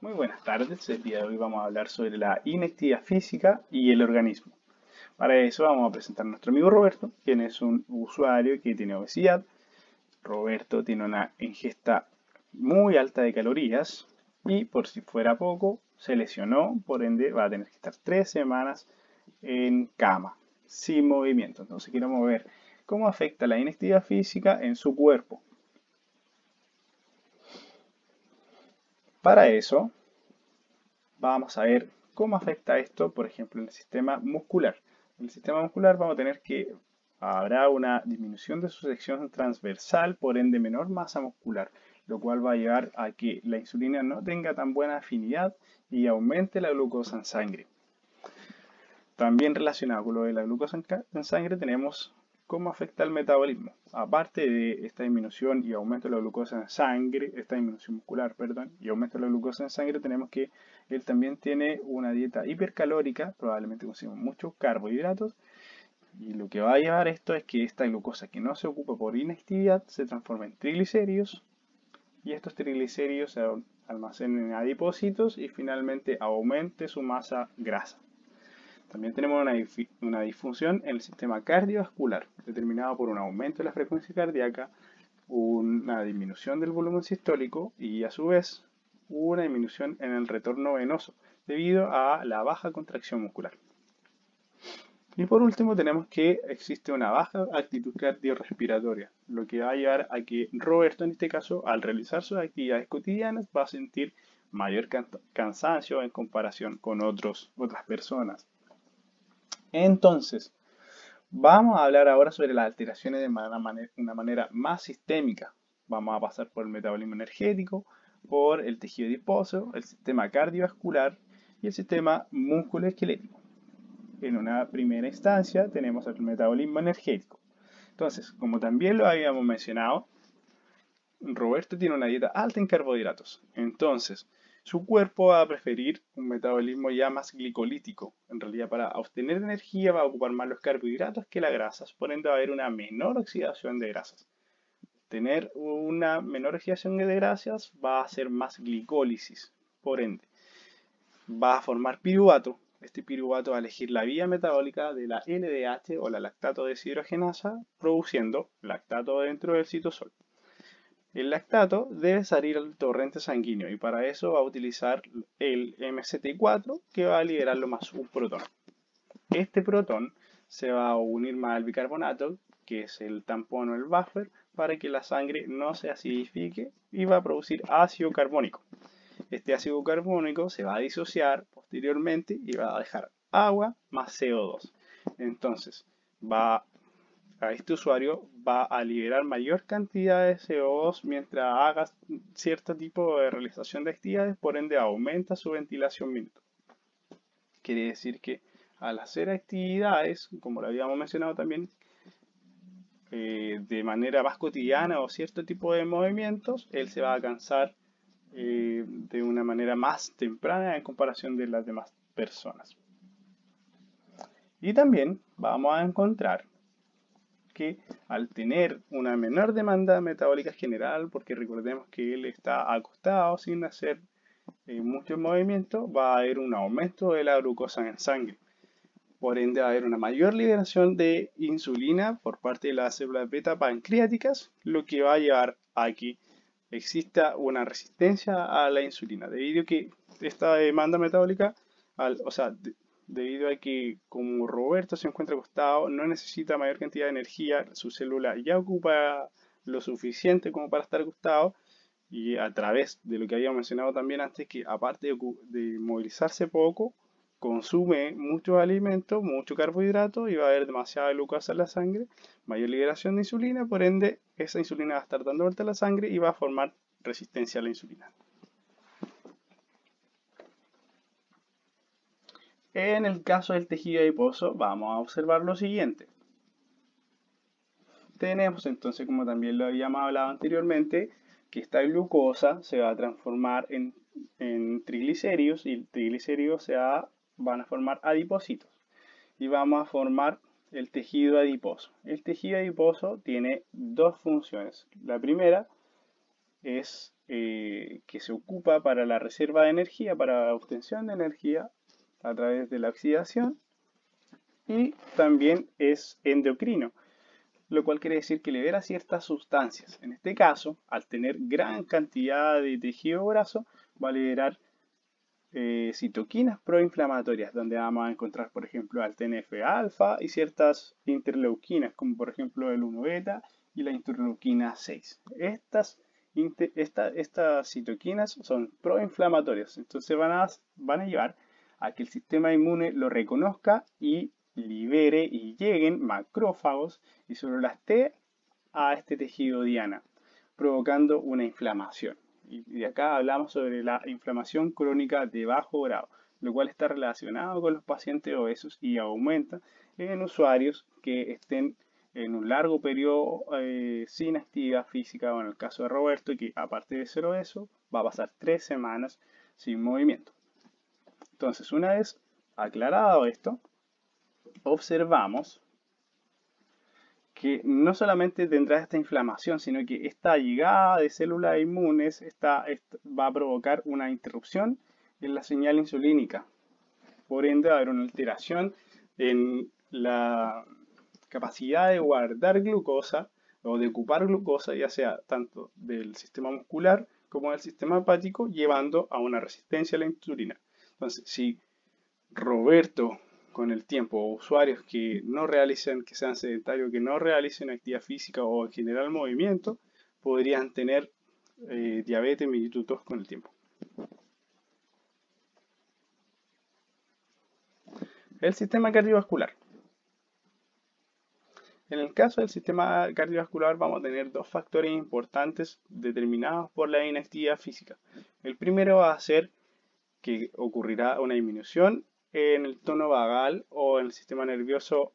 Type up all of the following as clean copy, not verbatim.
Muy buenas tardes, el día de hoy vamos a hablar sobre la inactividad física y el organismo. Para eso vamos a presentar a nuestro amigo Roberto, quien es un usuario que tiene obesidad. Roberto tiene una ingesta muy alta de calorías y por si fuera poco, se lesionó, por ende va a tener que estar 3 semanas en cama, sin movimiento. Entonces queremos ver cómo afecta la inactividad física en su cuerpo. Para eso vamos a ver cómo afecta esto, por ejemplo, en el sistema muscular. En el sistema muscular vamos a tener que habrá una disminución de su sección transversal, por ende menor masa muscular, lo cual va a llevar a que la insulina no tenga tan buena afinidad y aumente la glucosa en sangre. También relacionado con lo de la glucosa en sangre tenemos cómo afecta el metabolismo. Aparte de esta disminución y aumento de la glucosa en sangre, esta disminución muscular, perdón, y aumento de la glucosa en sangre, tenemos que él también tiene una dieta hipercalórica, probablemente consume muchos carbohidratos, y lo que va a llevar esto es que esta glucosa que no se ocupa por inactividad se transforma en triglicéridos, y estos triglicéridos se almacenan en adipocitos y finalmente aumente su masa grasa. También tenemos una disfunción en el sistema cardiovascular, determinado por un aumento de la frecuencia cardíaca, una disminución del volumen sistólico y a su vez una disminución en el retorno venoso debido a la baja contracción muscular. Y por último tenemos que existe una baja actitud cardiorrespiratoria, lo que va a llevar a que Roberto en este caso al realizar sus actividades cotidianas va a sentir mayor cansancio en comparación con otras personas. Entonces, vamos a hablar ahora sobre las alteraciones de una manera más sistémica. Vamos a pasar por el metabolismo energético, por el tejido adiposo, el sistema cardiovascular y el sistema musculoesquelético. En una primera instancia tenemos el metabolismo energético. Entonces, como también lo habíamos mencionado, Roberto tiene una dieta alta en carbohidratos. Entonces, su cuerpo va a preferir un metabolismo ya más glicolítico. En realidad, para obtener energía va a ocupar más los carbohidratos que las grasas. Por ende, va a haber una menor oxidación de grasas. Tener una menor oxidación de grasas va a hacer más glicólisis. Por ende, va a formar piruvato. Este piruvato va a elegir la vía metabólica de la LDH o la lactato deshidrogenasa, produciendo lactato dentro del citosol. El lactato debe salir al torrente sanguíneo y para eso va a utilizar el MCT4 que va a liberarlo más un protón. Este protón se va a unir más al bicarbonato, que es el tampón o el buffer, para que la sangre no se acidifique y va a producir ácido carbónico. Este ácido carbónico se va a disociar posteriormente y va a dejar agua más CO2. Entonces, a este usuario va a liberar mayor cantidad de CO2 mientras haga cierto tipo de realización de actividades, por ende aumenta su ventilación minuto. Quiere decir que al hacer actividades, como lo habíamos mencionado también, de manera más cotidiana o cierto tipo de movimientos, él se va a cansar de una manera más temprana en comparación de las demás personas. Y también vamos a encontrar que al tener una menor demanda metabólica general, porque recordemos que él está acostado sin hacer muchos movimientos, va a haber un aumento de la glucosa en sangre. Por ende va a haber una mayor liberación de insulina por parte de las células beta pancreáticas, lo que va a llevar a que exista una resistencia a la insulina, debido a que esta demanda metabólica, debido a que como Roberto se encuentra acostado, no necesita mayor cantidad de energía, su célula ya ocupa lo suficiente como para estar acostado y a través de lo que habíamos mencionado también antes, que aparte de movilizarse poco, consume muchos alimentos, mucho carbohidrato y va a haber demasiada glucosa en la sangre, mayor liberación de insulina, por ende esa insulina va a estar dando vuelta a la sangre y va a formar resistencia a la insulina. En el caso del tejido adiposo vamos a observar lo siguiente. Tenemos entonces, como también lo habíamos hablado anteriormente, que esta glucosa se va a transformar en triglicéridos y triglicéridos van a formar adipocitos y vamos a formar el tejido adiposo. El tejido adiposo tiene dos funciones. La primera es que se ocupa para la reserva de energía, para la obtención de energía a través de la oxidación, y también es endocrino, lo cual quiere decir que libera ciertas sustancias. En este caso, al tener gran cantidad de tejido graso, va a liberar citoquinas proinflamatorias, donde vamos a encontrar, por ejemplo, al TNF-alfa y ciertas interleuquinas, como por ejemplo el 1-beta y la interleuquina 6. Estas citoquinas son proinflamatorias, entonces van a llevar a que el sistema inmune lo reconozca y libere y lleguen macrófagos y células T a este tejido diana, provocando una inflamación. Y de acá hablamos sobre la inflamación crónica de bajo grado, lo cual está relacionado con los pacientes obesos y aumenta en usuarios que estén en un largo periodo sin actividad física, o en el caso de Roberto, que aparte de ser obeso, va a pasar 3 semanas sin movimiento. Entonces, una vez aclarado esto, observamos que no solamente tendrá esta inflamación, sino que esta llegada de células inmunes va a provocar una interrupción en la señal insulínica. Por ende, va a haber una alteración en la capacidad de guardar glucosa o de ocupar glucosa, ya sea tanto del sistema muscular como del sistema hepático, llevando a una resistencia a la insulina. Entonces, si Roberto con el tiempo, o usuarios que no realicen, que sean sedentarios, que no realicen actividad física o en general movimiento, podrían tener diabetes mellitus con el tiempo. El sistema cardiovascular. En el caso del sistema cardiovascular vamos a tener dos factores importantes determinados por la inactividad física. El primero va a ser que ocurrirá una disminución en el tono vagal o en el sistema nervioso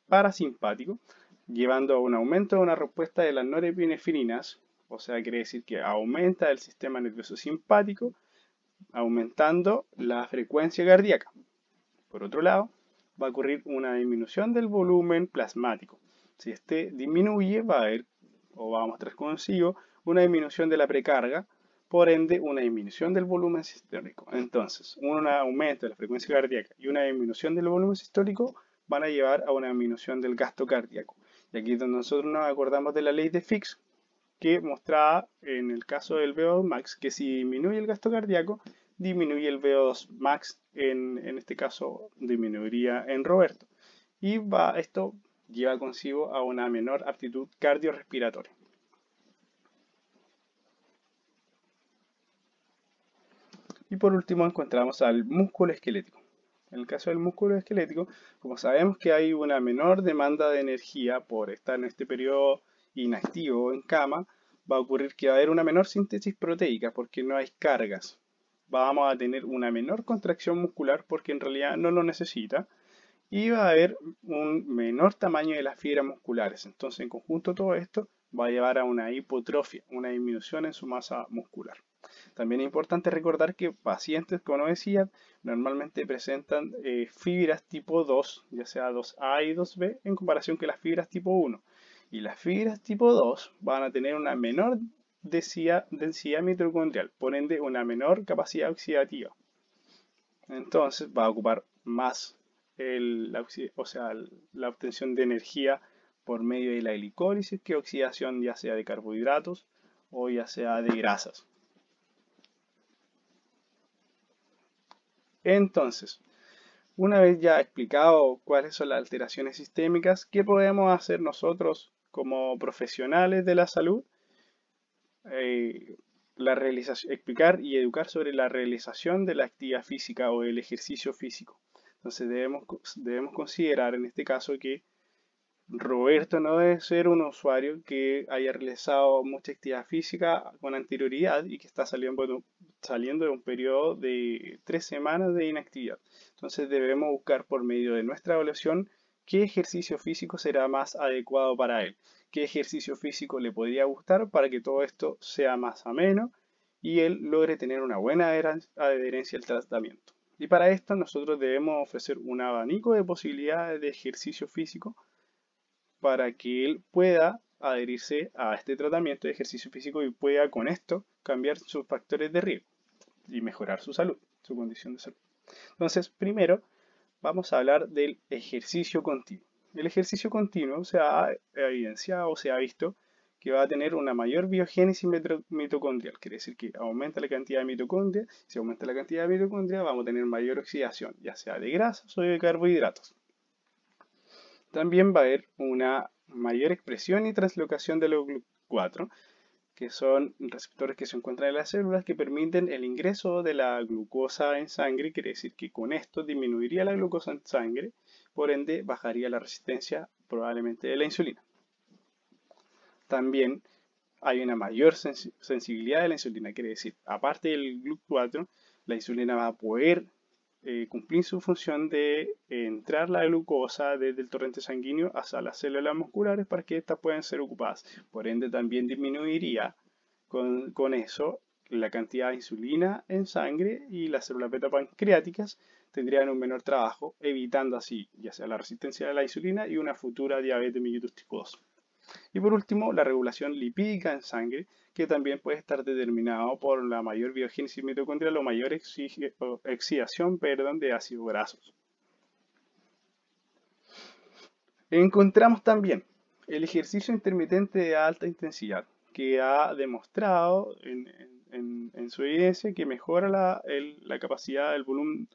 parasimpático, llevando a un aumento de una respuesta de las norepinefrinas, o sea, quiere decir que aumenta el sistema nervioso simpático, aumentando la frecuencia cardíaca. Por otro lado, va a ocurrir una disminución del volumen plasmático. Si este disminuye, va a haber, o va a mostrar consigo, una disminución de la precarga, por ende, una disminución del volumen sistólico. Entonces, un aumento de la frecuencia cardíaca y una disminución del volumen sistólico van a llevar a una disminución del gasto cardíaco. Y aquí es donde nosotros nos acordamos de la ley de Fick, que mostraba en el caso del VO2 max que si disminuye el gasto cardíaco, disminuye el VO2 max, en este caso disminuiría en Roberto. Y esto lleva consigo a una menor aptitud cardiorrespiratoria. Y por último encontramos al músculo esquelético. En el caso del músculo esquelético, como sabemos que hay una menor demanda de energía por estar en este periodo inactivo en cama, va a ocurrir que va a haber una menor síntesis proteica porque no hay cargas. Vamos a tener una menor contracción muscular porque en realidad no lo necesita. Y va a haber un menor tamaño de las fibras musculares. Entonces, en conjunto, todo esto va a llevar a una hipotrofia, una disminución en su masa muscular. También es importante recordar que pacientes con obesidad normalmente presentan fibras tipo 2, ya sea 2A y 2B, en comparación que las fibras tipo 1. Y las fibras tipo 2 van a tener una menor densidad mitocondrial, por ende una menor capacidad oxidativa. Entonces va a ocupar más la obtención de energía por medio de la glicólisis que oxidación, ya sea de carbohidratos o ya sea de grasas. Entonces, una vez ya explicado cuáles son las alteraciones sistémicas, ¿qué podemos hacer nosotros como profesionales de la salud? Explicar y educar sobre la realización de la actividad física o el ejercicio físico. Entonces debemos considerar en este caso que Roberto no debe ser un usuario que haya realizado mucha actividad física con anterioridad y que está saliendo de un periodo de 3 semanas de inactividad. Entonces debemos buscar por medio de nuestra evaluación qué ejercicio físico será más adecuado para él, qué ejercicio físico le podría gustar para que todo esto sea más ameno y él logre tener una buena adherencia al tratamiento. Y para esto nosotros debemos ofrecer un abanico de posibilidades de ejercicio físico para que él pueda adherirse a este tratamiento de ejercicio físico y pueda con esto cambiar sus factores de riesgo y mejorar su salud, su condición de salud. Entonces, primero vamos a hablar del ejercicio continuo. El ejercicio continuo se ha evidenciado, se ha visto que va a tener una mayor biogénesis mitocondrial, quiere decir que aumenta la cantidad de mitocondria. Si aumenta la cantidad de mitocondria, vamos a tener mayor oxidación, ya sea de grasas o de carbohidratos. También va a haber una mayor expresión y translocación de los GLUT4, que son receptores que se encuentran en las células que permiten el ingreso de la glucosa en sangre, quiere decir que con esto disminuiría la glucosa en sangre, por ende bajaría la resistencia probablemente de la insulina. También hay una mayor sensibilidad de la insulina, quiere decir, aparte del GLUT4, la insulina va a poder cumplir su función de entrar la glucosa desde el torrente sanguíneo hacia las células musculares para que éstas puedan ser ocupadas. Por ende, también disminuiría con eso la cantidad de insulina en sangre y las células beta pancreáticas tendrían un menor trabajo, evitando así ya sea la resistencia a la insulina y una futura diabetes mellitus tipo 2. Y por último, la regulación lipídica en sangre, que también puede estar determinado por la mayor biogénesis mitocondrial o mayor oxidación de ácidos grasos. Encontramos también el ejercicio intermitente de alta intensidad, que ha demostrado en su evidencia que mejora la capacidad del volumen,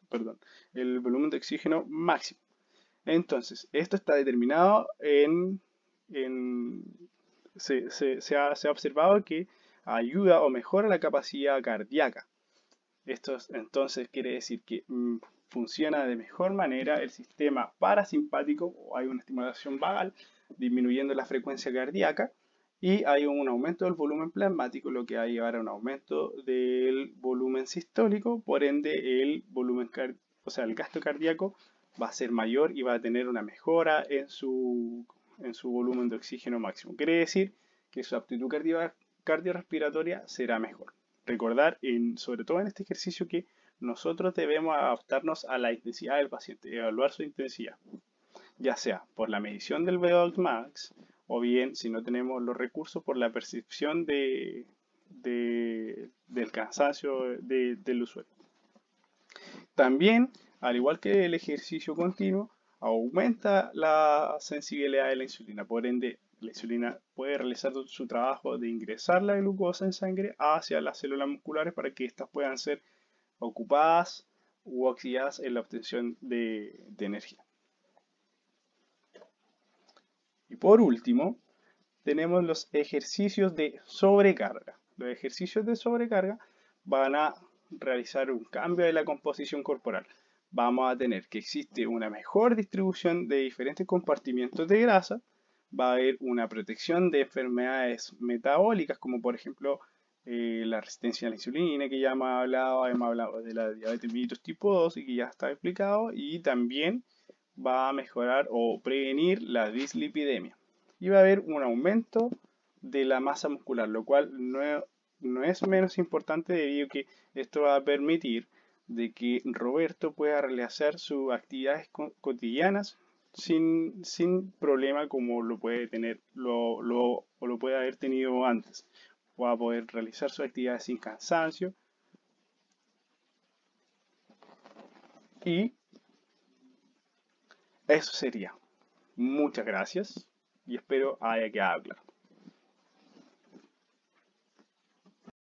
el volumen de oxígeno máximo. Entonces, esto está determinado se ha observado que ayuda o mejora la capacidad cardíaca. Esto entonces quiere decir que funciona de mejor manera el sistema parasimpático, o hay una estimulación vagal, disminuyendo la frecuencia cardíaca, y hay un aumento del volumen plasmático, lo que va a llevar a un aumento del volumen sistólico, por ende el gasto cardíaco va a ser mayor y va a tener una mejora en su volumen de oxígeno máximo. Quiere decir que su aptitud cardiorrespiratoria será mejor. Recordar, sobre todo en este ejercicio, que nosotros debemos adaptarnos a la intensidad del paciente, evaluar su intensidad, ya sea por la medición del VO2 max o bien, si no tenemos los recursos, por la percepción del cansancio del usuario. También, al igual que el ejercicio continuo, aumenta la sensibilidad de la insulina. Por ende, la insulina puede realizar su trabajo de ingresar la glucosa en sangre hacia las células musculares para que éstas puedan ser ocupadas u oxidadas en la obtención de energía. Y por último, tenemos los ejercicios de sobrecarga. Los ejercicios de sobrecarga van a realizar un cambio de la composición corporal. Vamos a tener que existe una mejor distribución de diferentes compartimientos de grasa, va a haber una protección de enfermedades metabólicas, como por ejemplo la resistencia a la insulina, que ya hemos hablado de la diabetes mellitus tipo 2 y que ya está explicado, y también va a mejorar o prevenir la dislipidemia. Y va a haber un aumento de la masa muscular, lo cual no es menos importante debido a que esto va a permitir de que Roberto pueda realizar sus actividades cotidianas sin problema como lo puede tener o lo puede haber tenido antes. Va a poder realizar sus actividades sin cansancio y eso sería. Muchas gracias y espero haya quedado claro.